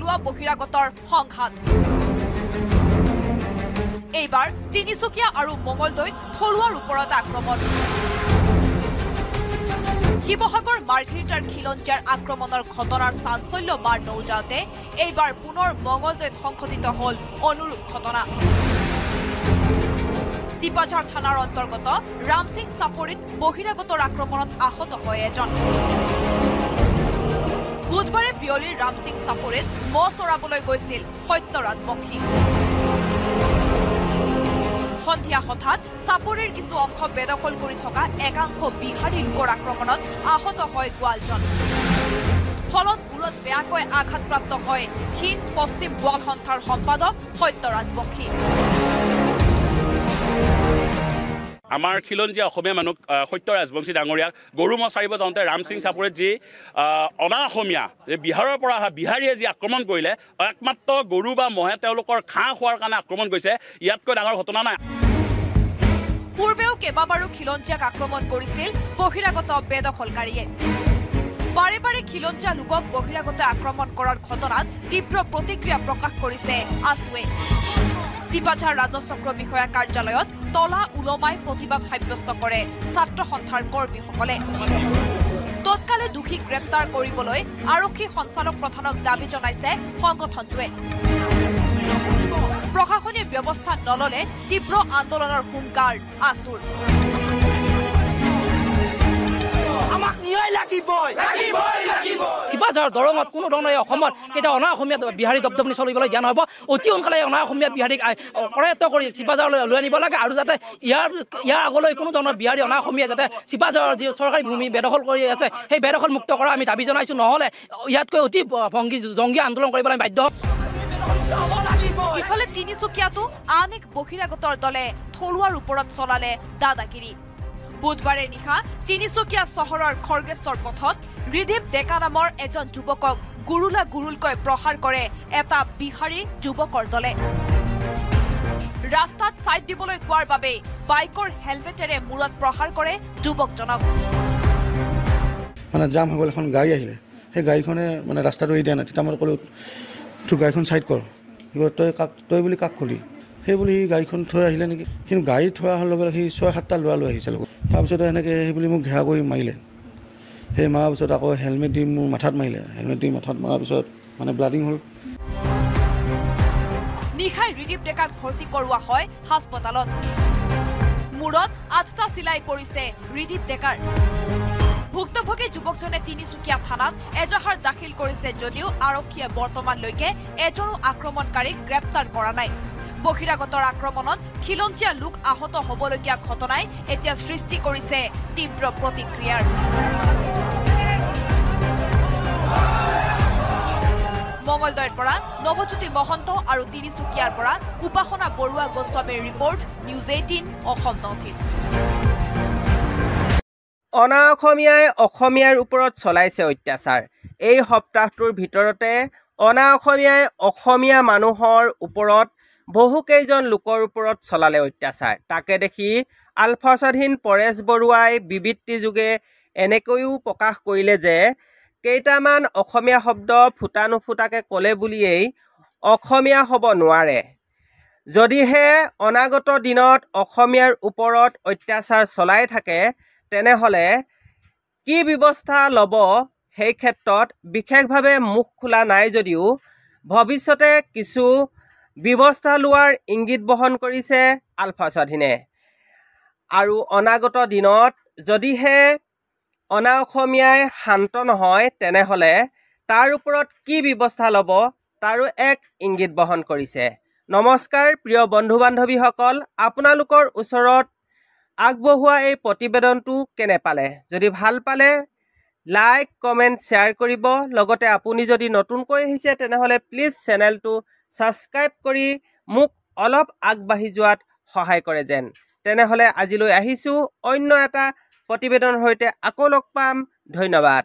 থলুৱা বহিৰাগতৰ সংঘাত এইবাৰ তিনিচুকীয়া আৰু মঙলদৈত থলুৱাৰ ওপৰত আক্ৰমণ শিৱসাগৰ মাৰ্ঘেৰিটাৰ খিলঞ্জীয়াৰ আক্ৰমণৰ ঘটনাৰ চাঞ্চল্য মাৰ নৌজাওঁতে এইবাৰ পুনৰ মঙলদৈত সংঘটিত হল অনুৰূপ ঘটনা চিপাঝাৰ থানাৰ অন্তৰ্গত ৰামসিং চাপৰিত বহিৰাগতৰ আক্ৰমণত আহত হয় এজন বুধবাৰে বিয়লিৰ ৰামসিং চাপৰিত মহ চৰাবলৈ গৈছিল সত্য ৰাজবংশী সন্ধিয়া হঠাৎ চাপৰিৰ কিছু অংশ বেদখল কৰি থকা একাংশ বিহাৰী লোকৰ আক্ৰমণত আহত হয় গোৱালজন ফলত মূৰত বেয়াকৈ আঘাতপ্ৰাপ্ত হয় ক্ষীণ পশ্চিম গোৱাল সন্থাৰ সম্পাদক সত্য ৰাজবংশী আমাৰ খিলঞ্জীয়া অসমীয়া মানুহ সত্য ৰাজবংশী ডাঙৰীয়াক গৰু মহ চাৰিব যাওঁতে ৰামসিং চাপৰিত যি অনা অসমীয়া বিহাৰৰ পৰা অহা বিহাৰীয়ে যি আক্ৰমণ কৰিলে একমাত্ৰ গৰু বা মহে তেওঁলোকৰ ঘাঁহ খোৱাৰ কাৰণে আক্ৰমণ কৰিছে ইয়াতকৈ ডাঙৰ ঘটনা নাই পূৰ্বেও কেইবাবাৰো খিলঞ্জীয়াক আক্ৰমণ কৰিছিল বহিৰাগত বেদখলকাৰীয়ে বাৰে বাৰে খিলঞ্জীয়া লোকক বহিৰাগতে আক্ৰমণ কৰাৰ ঘটনাত তীব্ৰ প্ৰতিক্ৰিয়া প্ৰকাশ কৰিছে আসুৱে চিপাঝাৰ ৰাজচক্ৰ বিষয়া কাৰ্যালয়ত তলা উলমাই প্ৰতিবাদ সাব্যস্ত কৰে ছাত্ৰ সন্থাৰ কৰ্মীসকলে তৎকালে দোষীক গ্ৰেপ্তাৰ কৰিবলৈ আৰক্ষী সঞ্চালক প্ৰধানক দাবী জনাইছে সংগঠনটোৱে প্ৰশাসনীয় ব্যৱস্থা নললে তীব্ৰ আন্দোলনৰ হুংকাৰ আসুৰ চিপাঝাৰ দৰঙত কোনো ধৰণৰ অসমত কেতিয়া অনা অসমীয়া বিহাৰী দপদপনি চলিবলৈ দিয়া নহ'ব অতি সোনকালে অনা অসমীয়া বিহাৰীক কৰায়ত্ব কৰি চিপাঝাৰলৈ লৈ আনিব লাগে আৰু যাতে ইয়াৰ আগলৈ কোনো ধৰণৰ বিহাৰী অনা অসমীয়া যাতে চিপাঝাৰৰ যি চৰকাৰী ভূমি বেদখল কৰি আছে সেই বেদখল মুক্ত কৰা আমি দাবী জনাইছোঁ নহ'লে ইয়াতকৈ অতি জংগী আন্দোলন কৰিবলৈ বাধ্য ইফালে তিনিচুকীয়াতো আন এক বহিৰাগতৰ দলে থলুৱাৰ ওপৰত চলালে দাদাগিৰি বুধবাৰে নিশা তিনিচুকীয়া চহৰৰ খৰ্গেশ্বৰ পথত ৰিদীপ ডেকা নামৰ এজন যুৱকক গুৰুলকৈ প্ৰহাৰ কৰে এটা বিহাৰী যুৱকৰ দলে ৰাস্তাত ছাইড দিবলৈ কোৱাৰ বাবে বাইকৰ হেলমেটেৰে মূৰত প্ৰহাৰ কৰে যুৱকজনক মানে জাম হৈ গ'ল এখন গাড়ী আহিলে সেই গাড়ীখনে মানে ৰাস্তাটো এৰি দিয়া নাই তেতিয়া মই ক'লোঁ তোৰ গাড়ীখন ছাইড কৰ তই বুলি কাক ক'লি সেই বুলি সি গাড়ীখন থৈ আহিলে নেকি কিন্তু গাড়ী থৈ অহাৰ লগে লগে সি 6-7টা ল'ৰা লৈ আহিছে লগত তাৰপিছত এনেকৈ সেই বুলি মোক ঘেৰা কৰি মাৰিলে সেই মাৰাৰ পিছত আকৌ হেলমেট দি মোৰ মাথাত মাৰিলে হেলমেট দি মাথাত মৰাৰ পিছত মানে ব্লাডিং হ'ল নিশাই ৰিদীপ ডেকাক ভৰ্তি কৰোৱা হয় হাস্পতালত মূৰত 8টা চিলাই পৰিছে ৰিদীপ ডেকাৰ ভুক্তভোগী যুৱকজনে তিনিচুকীয়া থানাত এজাহাৰ দাখিল কৰিছে যদিও আৰক্ষীয়ে বৰ্তমানলৈকে এজনো আক্ৰমণকাৰীক গ্ৰেপ্তাৰ কৰা নাই বহিৰাগতৰ আক্ৰমণত খিলঞ্জীয়া লোক আহত হ'বলগীয়া ঘটনাই এতিয়া সৃষ্টি কৰিছে তীব্ৰ প্ৰতিক্ৰিয়াৰ মঙলদৈৰ পৰা নৱজ্যোতি মহন্ত আৰু তিনিচুকীয়াৰ পৰা উপাসনা বৰুৱা গোস্বামীৰ report news 18 Assam north east অনা অসমীয়াই অসমীয়াৰ ওপৰত চলাইছে অত্যাচাৰ এই সপ্তাহটোৰ ভিতৰতে অনা অসমীয়াই অসমীয়া মানুহৰ ওপৰত বহুকেইজন লোকৰ ওপৰত চলালে অত্যাচাৰ তাকে দেখি আলফা স্বাধীন পৰেশ বৰুৱাই বিবৃতি যোগে এনেকৈও প্ৰকাশ কৰিলে যে কেইটামান অসমীয়া শব্দ ফুটা নুফুটাকে ক'লে বুলিয়েই অসমীয়া হ'ব নোৱাৰে যদিহে অনাগত দিনত অসমীয়াৰ ওপৰত অত্যাচাৰ চলাই থাকে তেনেহ'লে কি ব্যৱস্থা ল'ব সেই ক্ষেত্ৰত বিশেষভাৱে মুখ খোলা নাই যদিও ভৱিষ্যতে কিছু ব্যৱস্থা লোৱাৰ ইংগিত বহন কৰিছে আলফা স্বাধীনে আৰু অনাগত দিনত যদিহে অনা অসমীয়াই শান্ত নহয় তেনেহ'লে তাৰ ওপৰত কি ব্যৱস্থা ল'ব তাৰো এক ইংগিত বহন কৰিছে নমস্কাৰ প্ৰিয় বন্ধু বান্ধৱীসকল আপোনালোকৰ ওচৰত আগবঢ়োৱা এই প্ৰতিবেদনটো কেনে পালে যদি ভাল পালে লাইক কমেণ্ট শ্বেয়াৰ কৰিব লগতে আপুনি যদি নতুনকৈ আহিছে তেনেহ'লে প্লিজ চেনেলটো ছাবস্ক্ৰাইব কৰি মোক অলপ আগবাঢ়ি যোৱাত সহায় কৰে যেন তেনেহ'লে আজিলৈ আহিছোঁ অন্য এটা প্ৰতিবেদনৰ সৈতে আকৌ লগ পাম ধন্যবাদ